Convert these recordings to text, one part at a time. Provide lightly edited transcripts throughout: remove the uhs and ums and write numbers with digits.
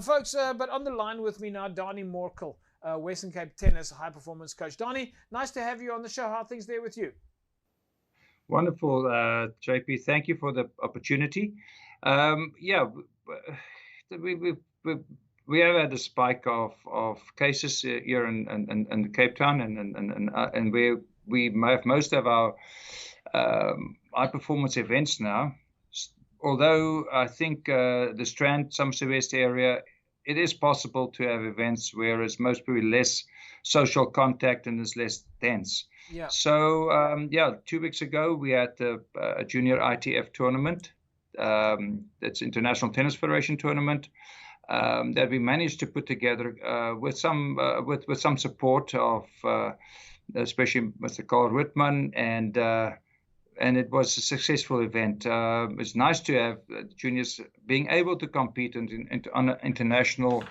Folks, but on the line with me now, Danie Morkel, Western Cape Tennis high performance coach. Danie, nice to have you on the show. How are things there with you? Wonderful, JP. Thank you for the opportunity. Yeah, we, we, we, we have had a spike of cases here in Cape Town, and we have most of our high performance events now. Although I think the Strand, Somerset West area, it is possible to have events where it's most probably less social contact and it's less dense. Yeah. So, 2 weeks ago, we had a junior ITF tournament. That's International Tennis Federation tournament that we managed to put together with some support of especially Mr. Carl Whitman, and it was a successful event. It's nice to have juniors being able to compete on an international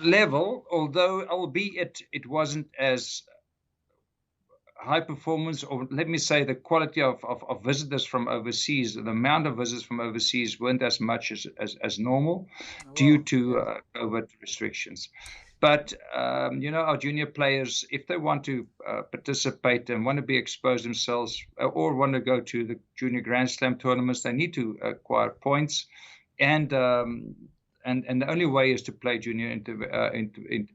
level, although albeit it wasn't as high performance, or let me say the quality of visitors from overseas, the amount of visitors from overseas weren't as much as normal due to COVID restrictions. But, our junior players, if they want to participate and want to be exposed themselves or want to go to the junior Grand Slam tournaments, they need to acquire points. And the only way is to play junior into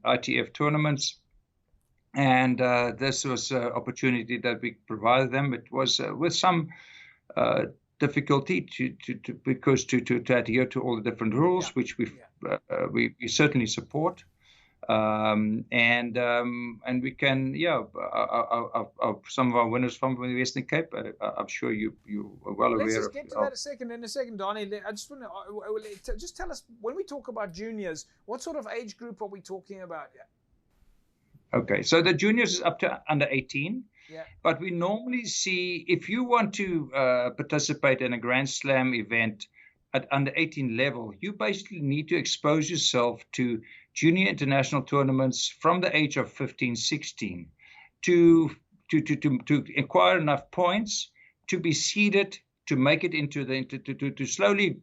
ITF tournaments. And this was an opportunity that we provided them. It was with some difficulty to adhere to all the different rules, which we certainly support. And we can, some of our winners from the Western Cape, I'm sure you are well aware of. Let's just get to that in a second, Danie. I just want to just tell us, when we talk about juniors, what sort of age group are we talking about here? Okay, so the juniors is up to under 18. Yeah. But we normally see, if you want to participate in a Grand Slam event at under 18 level, you basically need to expose yourself to junior international tournaments from the age of 15, 16 to acquire enough points to be seeded, to make it into to slowly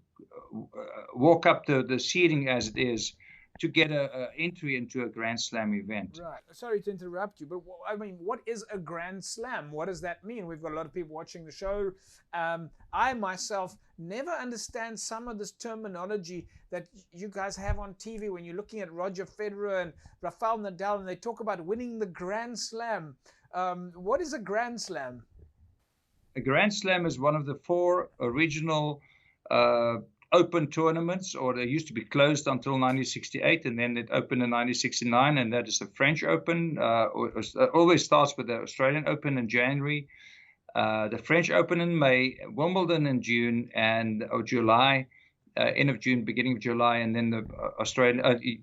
walk up the seeding as it is, to get an entry into a Grand Slam event. Right. Sorry to interrupt you, but what is a Grand Slam? What does that mean? We've got a lot of people watching the show. I myself never understand some of this terminology that you guys have on TV when you're looking at Roger Federer and Rafael Nadal, and they talk about winning the Grand Slam. What is a Grand Slam? A Grand Slam is one of the 4 original open tournaments, or they used to be closed until 1968, and then it opened in 1969, and that is the French Open. Always starts with the Australian Open in January, the French Open in May, Wimbledon in June or July, end of June, beginning of July, and then the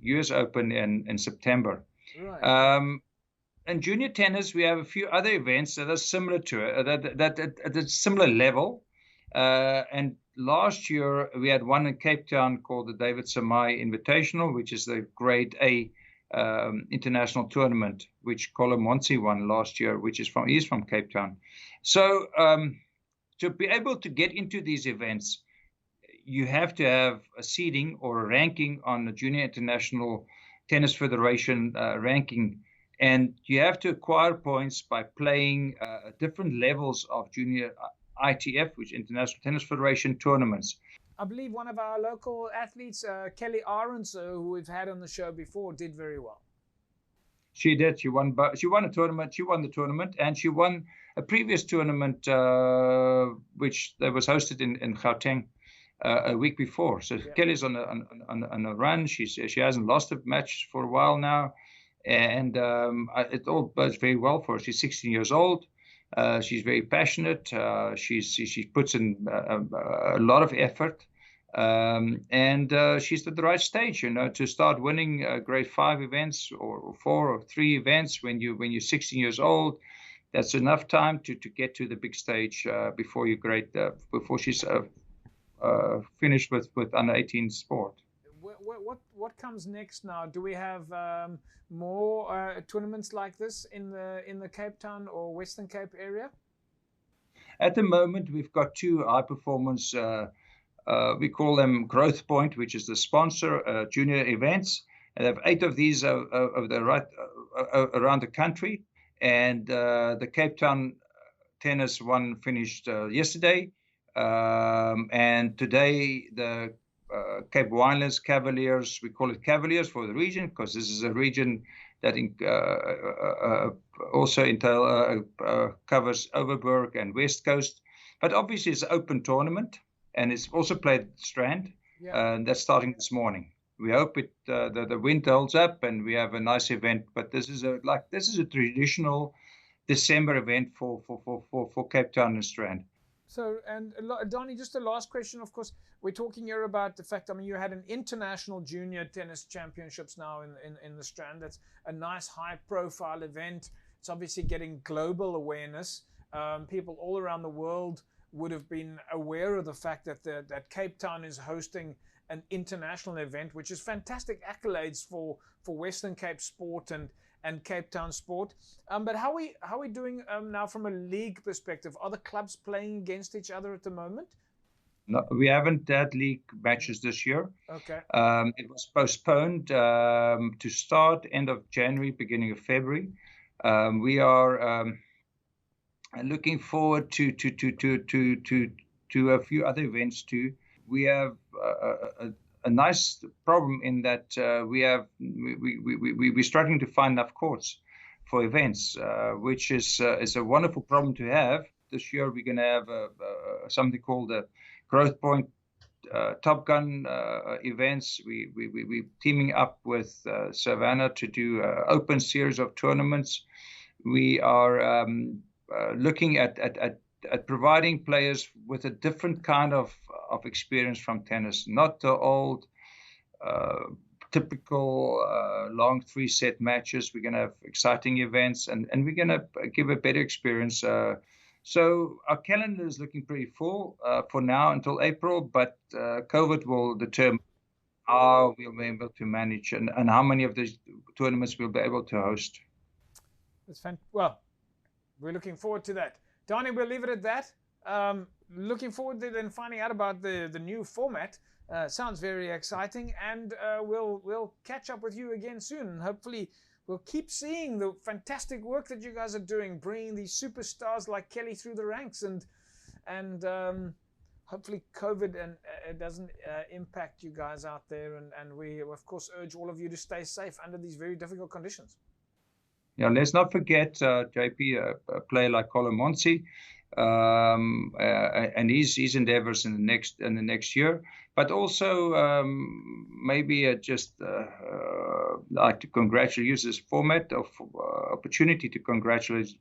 US Open in September. Right. In junior tennis, we have a few other events that are similar to it, that at a similar level, and last year, we had one in Cape Town called the David Samai Invitational, which is the Grade A international tournament, which Colin Monsi won last year, he's from Cape Town. So to be able to get into these events, you have to have a seeding or a ranking on the Junior International Tennis Federation ranking, and you have to acquire points by playing different levels of junior ITF, which International Tennis Federation tournaments. I believe one of our local athletes, Kelly Ahrens, who we've had on the show before, did very well. She did. She won a tournament. She won the tournament, and she won a previous tournament, which that was hosted in Gauteng a week before. So Kelly's on a run. She hasn't lost a match for a while now, and it all bodes very well for her. She's 16 years old. She's very passionate. She puts in a lot of effort, and she's at the right stage, to start winning grade 5 events or 4 or 3 events when you're 16 years old. That's enough time to get to the big stage before she's finished with under 18 sport. What comes next now? Do we have more tournaments like this in the Cape Town or Western Cape area? At the moment, we've got 2 high performance We call them Growth Point, which is the sponsor, junior events. And they have 8 of these around the country. And the Cape Town tennis one finished yesterday. And today, the Cape Winelands Cavaliers, we call it Cavaliers for the region, because this is a region that also covers Overberg and West Coast. But obviously, it's an open tournament, and it's also played at Strand. Yeah. And that's starting this morning. We hope the wind holds up and we have a nice event. But this is a traditional December event for Cape Town and Strand. So, and Danie, just the last question, of course, we're talking here about the fact, I mean, you had an international junior tennis championships now in the Strand. That's a nice high profile event. It's obviously getting global awareness. People all around the world would have been aware of the fact that Cape Town is hosting an international event, which is fantastic accolades for Western Cape sport and Cape Town sport. But how are we doing now from a league perspective? Are the clubs playing against each other at the moment? No, we haven't had league matches this year. Okay. It was postponed to start end of January, beginning of February. We are looking forward to a few other events too. We have a nice problem in that we're struggling to find enough courts for events, which is a wonderful problem to have. This year we're going to have something called the Growth Point Top Gun events. We're teaming up with Savannah to do an open series of tournaments. We are looking at providing players with a different kind of experience from tennis, not the old typical long 3-set matches. We're going to have exciting events, and we're going to give a better experience. So our calendar is looking pretty full for now until April, but COVID will determine how we'll be able to manage and how many of these tournaments we'll be able to host. That's well, we're looking forward to that. Danie, we'll leave it at that. Looking forward to then finding out about the new format. Sounds very exciting, and we'll catch up with you again soon. Hopefully, we'll keep seeing the fantastic work that you guys are doing, bringing these superstars like Kelly through the ranks, and hopefully COVID doesn't impact you guys out there. And we of course urge all of you to stay safe under these very difficult conditions. Yeah, let's not forget, JP, a player like Colin Monsey, and his endeavors in the next year. But also maybe just like to congratulate, use this format of opportunity to congratulate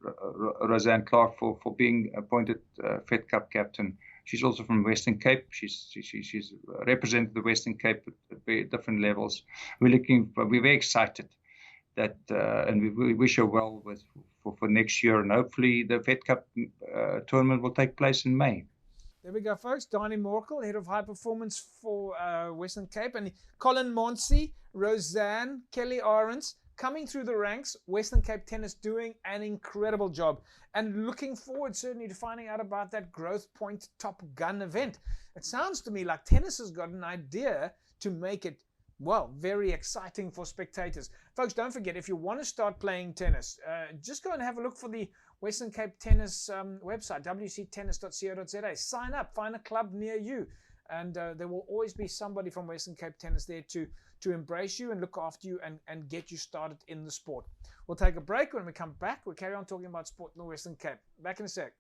Roseanne Clark for being appointed Fed Cup captain. She's also from Western Cape. She's represented the Western Cape at very different levels. We're very excited that, and we wish her well for next year, and hopefully the Fed Cup tournament will take place in May. There we go, folks. Danie Morkel, head of high performance for Western Cape, and Colin Monsey, Roseanne, Kelly Arends, coming through the ranks. Western Cape Tennis doing an incredible job, and looking forward certainly to finding out about that Growth Point Top Gun event. It sounds to me like tennis has got an idea to make it, well, very exciting for spectators. Folks, don't forget, if you want to start playing tennis, just go and have a look for the Western Cape Tennis website, wctennis.co.za. Sign up, find a club near you, and there will always be somebody from Western Cape Tennis there to embrace you and look after you and get you started in the sport. We'll take a break. When we come back, we'll carry on talking about sport in the Western Cape. Back in a sec.